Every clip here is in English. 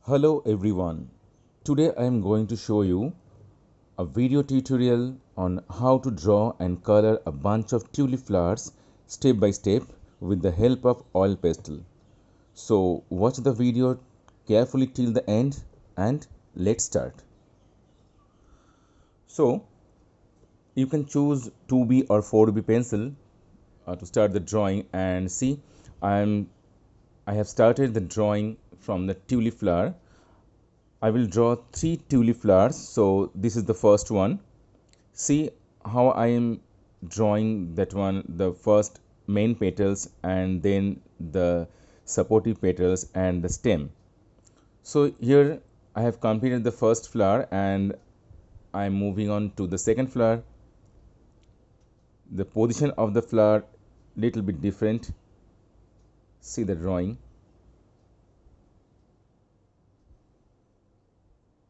Hello everyone. Today I am going to show you a video tutorial on how to draw and color a bunch of tulip flowers step by step with the help of oil pastel. So watch the video carefully till the end and let's start. So you can choose 2B or 4B pencil to start the drawing, and see I have started the drawing from the tulip flower. I will draw 3 tulip flowers. So this is the first one. See how I am drawing that one, the first main petals and then the supportive petals and the stem. So here I have completed the first flower and I am moving on to the second flower. The position of the flower little bit different. See the drawing.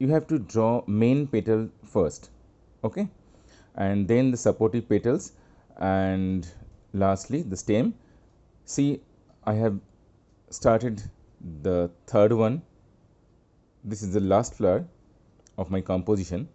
You have to draw main petal first, okay, and then the supportive petals, and lastly the stem. See, I have started the third one. This is the last flower of my composition.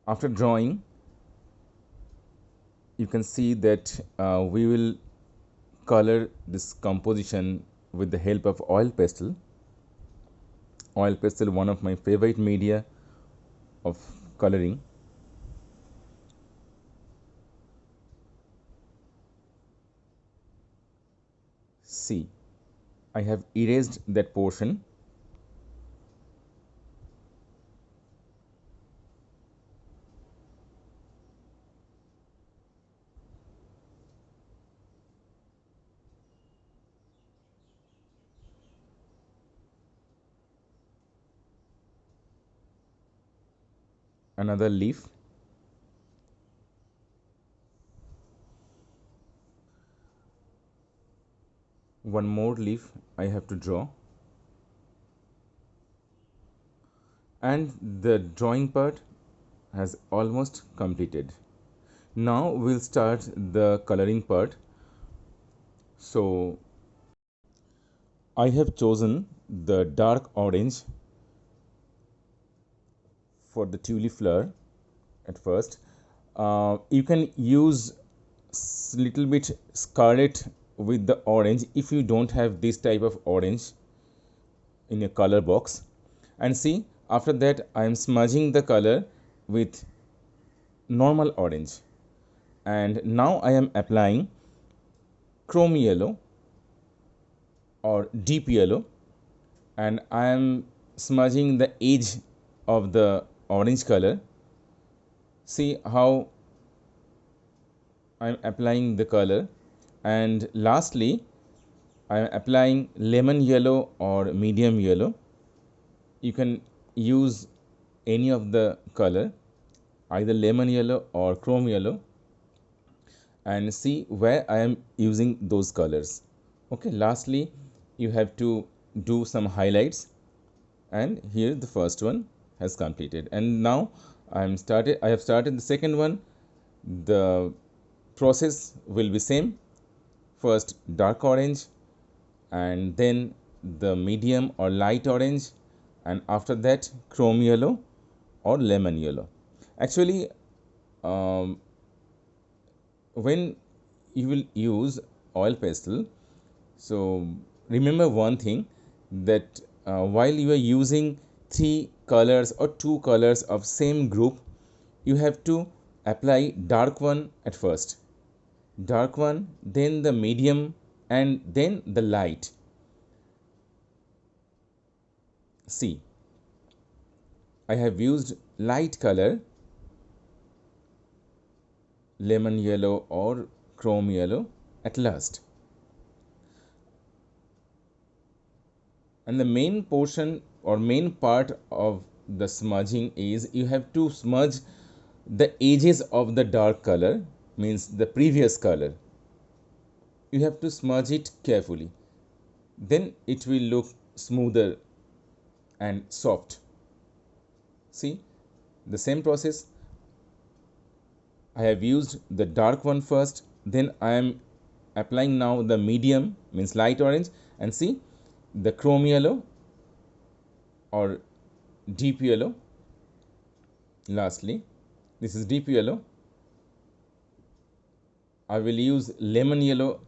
After drawing, you can see that we will color this composition with the help of oil pastel. Oil pastel, one of my favorite media of coloring. See, I have erased that portion. Another leaf. One more leaf I have to draw. And the drawing part has almost completed. Now we'll start the coloring part. So I have chosen the dark orange for the tulip flower at first. You can use little bit scarlet with the orange if you don't have this type of orange in a color box. And see, after that I am smudging the color with normal orange, and now I am applying chrome yellow or deep yellow, and I am smudging the edge of the orange color. See how I am applying the color, and lastly I am applying lemon yellow or medium yellow. You can use any of the color, either lemon yellow or chrome yellow, and see where I am using those colors. Okay, lastly you have to do some highlights, and here the first one has completed. And now I have started the second one. The process will be same. First dark orange, and then the medium or light orange, and after that chrome yellow or lemon yellow. Actually, when you will use oil pastel, so remember one thing, that while you are using 3 colors or 2 colors of same group, you have to apply dark one at first, dark one, then the medium, and then the light. See, I have used light color, lemon yellow or chrome yellow at last. And the main portion or main part of the smudging is you have to smudge the edges of the dark color, means the previous color. You have to smudge it carefully, then it will look smoother and soft. See, the same process. I have used the dark one first, then I am applying now the medium, means light orange, and see the chrome yellow or deep yellow. Lastly, this is deep yellow. I will use lemon yellow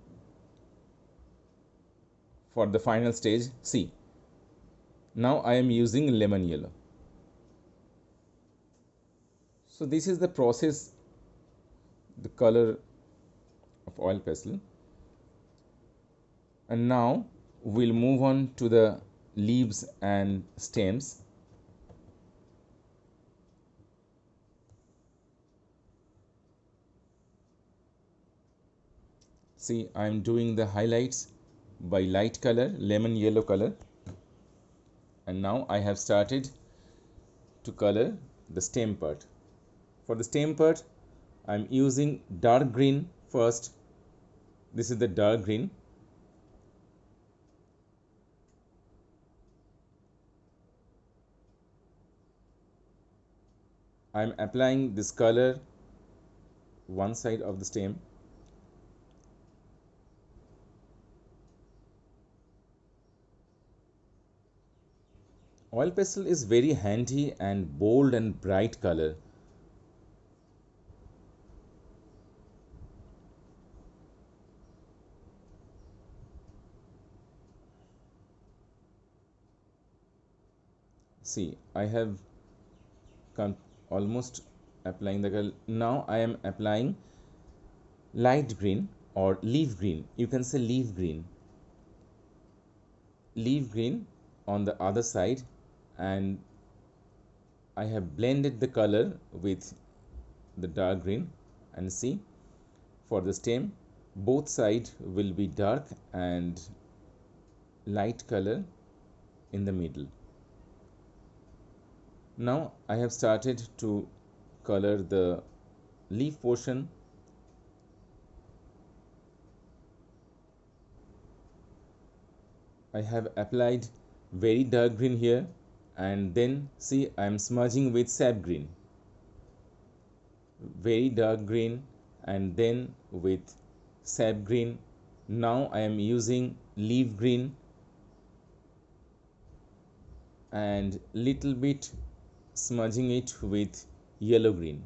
for the final stage. See, now I am using lemon yellow. So this is the process, the color of oil pastel. And now we'll move on to the leaves and stems. See, I'm doing the highlights by light color, lemon yellow color. And now I have started to color the stem part. For the stem part, I'm using dark green first. This is the dark green. I'm applying this color one side of the stem. Oil pastel is very handy and bold and bright color. See, I have come almost applying the color. Now I am applying light green or leaf green. You can say leaf green. Leaf green on the other side, and I have blended the color with the dark green. And see, for the stem, both sides will be dark and light color in the middle. Now I have started to color the leaf portion. I have applied very dark green here, and then see I am smudging with sap green. Very dark green and then with sap green. Now I am using leaf green and little bit smudging it with yellow green.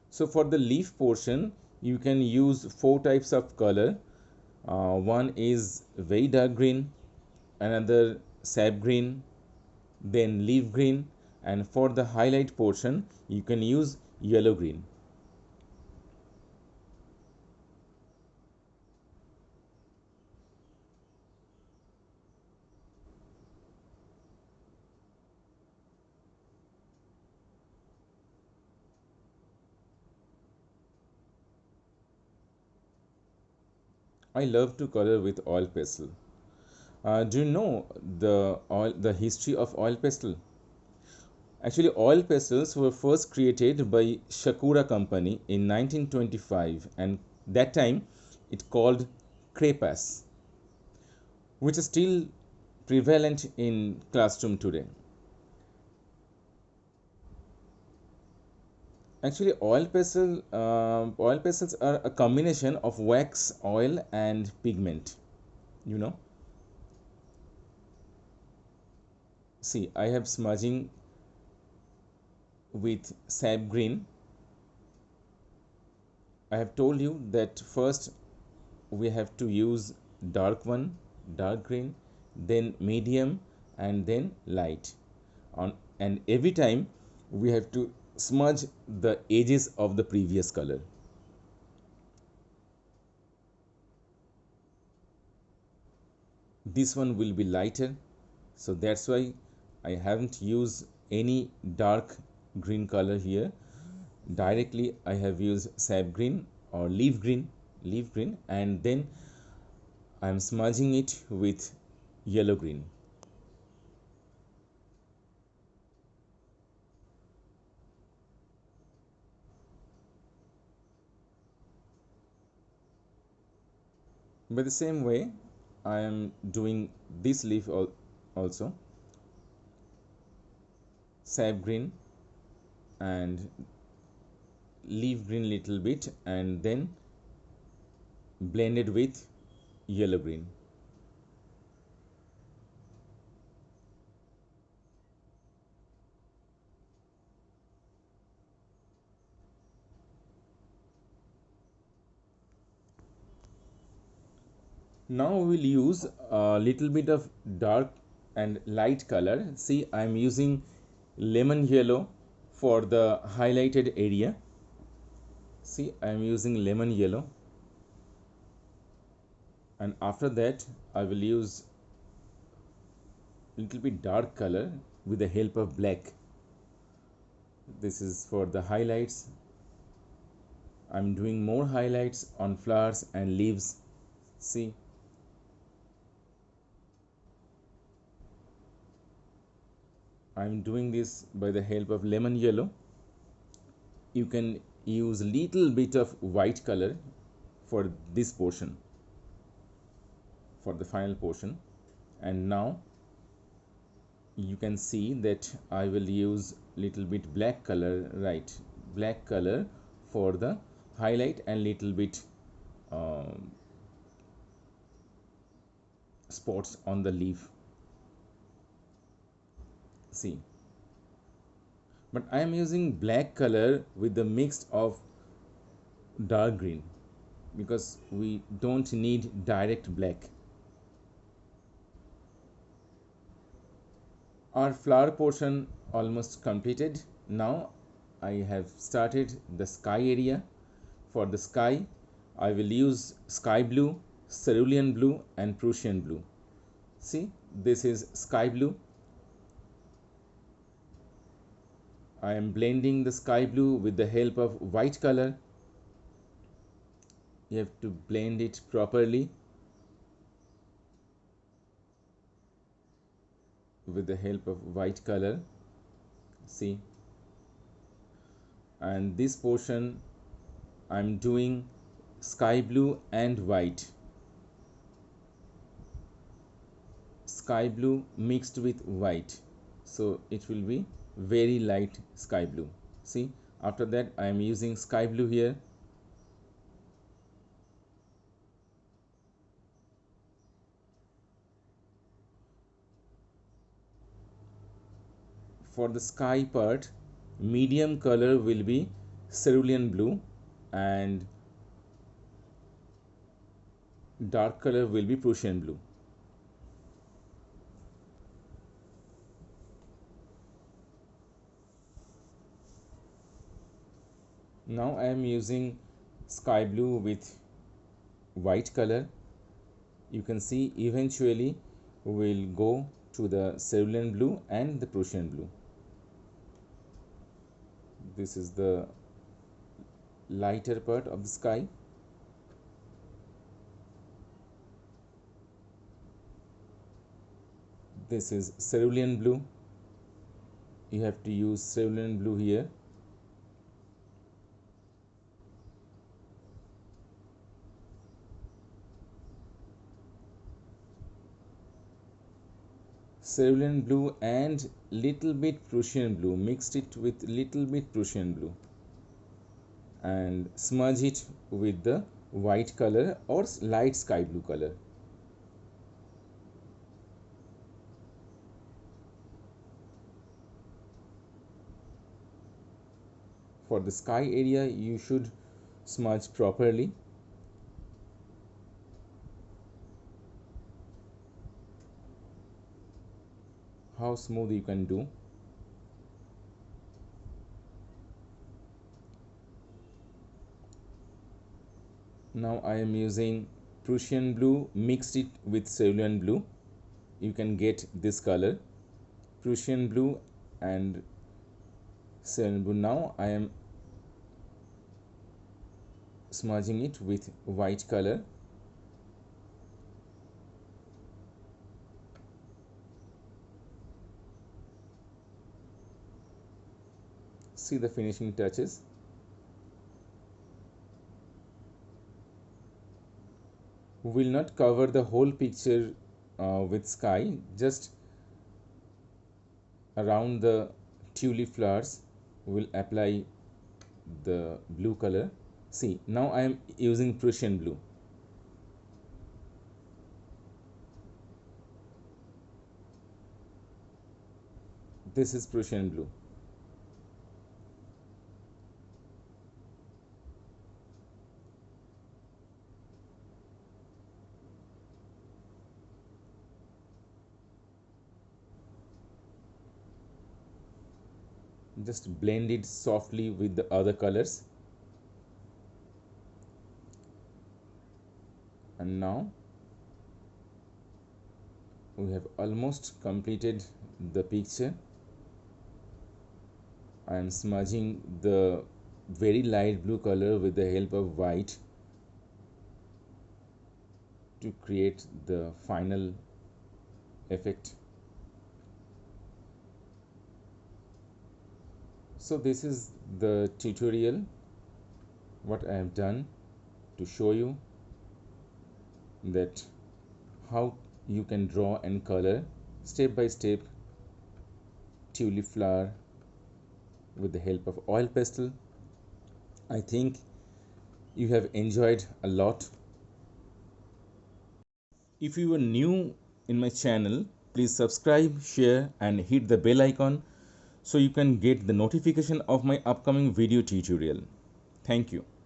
So for the leaf portion, you can use 4 types of color. One is very dark green, another sap green, then leaf green, and for the highlight portion, you can use yellow green. I love to color with oil pastel. Do you know the history of oil pastel? Actually, oil pastels were first created by Shakura Company in 1925, and that time it called crepas, which is still prevalent in classroom today. Actually, oil pastels are a combination of wax, oil, and pigment. You know, see, I have smudging with sap green. I have told you that first we have to use dark one, dark green, then medium, and then light. And every time we have to smudge the edges of the previous color. This one will be lighter, so that's why I haven't used any dark green color here. Directly I have used sap green or leaf green, and then I am smudging it with yellow green. By the same way, I am doing this leaf also, sap green and leaf green little bit and then blend it with yellow green. Now we will use a little bit of dark and light color. See, I am using lemon yellow for the highlighted area. See, I am using lemon yellow, and after that I will use little bit dark color with the help of black. This is for the highlights. I'm doing more highlights on flowers and leaves. See, I'm doing this by the help of lemon yellow. You can use little bit of white color for this portion, for the final portion. And now you can see that I will use little bit black color, right, black color for the highlight and little bit spots on the leaf. See, but I am using black color with the mix of dark green because we don't need direct black. Our flower portion almost completed. Now I have started the sky area. For the sky, I will use sky blue, cerulean blue and Prussian blue. See, this is sky blue. I am blending the sky blue with the help of white color. You have to blend it properly with the help of white color. See, and this portion I'm doing sky blue and white. Sky blue mixed with white, so it will be very light sky blue. See, after that I am using sky blue here. For the sky part, medium color will be cerulean blue and dark color will be Prussian blue. Now I am using sky blue with white color. You can see eventually we will go to the cerulean blue and the Prussian blue. This is the lighter part of the sky. This is cerulean blue. You have to use cerulean blue here. Cerulean blue and little bit Prussian blue, mixed it with little bit Prussian blue and smudge it with the white color or light sky blue color. For the sky area you should smudge properly. How smooth you can do. Now I am using Prussian blue, mixed it with cerulean blue. You can get this color, Prussian blue and cerulean blue. Now I am smudging it with white color. See the finishing touches. We will not cover the whole picture with sky, just around the tulip flowers we will apply the blue color. See, now I am using Prussian blue. This is Prussian blue. Just blend it softly with the other colors. And now we have almost completed the picture. I am smudging the very light blue color with the help of white to create the final effect. So this is the tutorial what I have done to show you that how you can draw and color step by step tulip flower with the help of oil pastel. I think you have enjoyed a lot. If you are new in my channel, please subscribe, share and hit the bell icon so you can get the notification of my upcoming video tutorial. Thank you.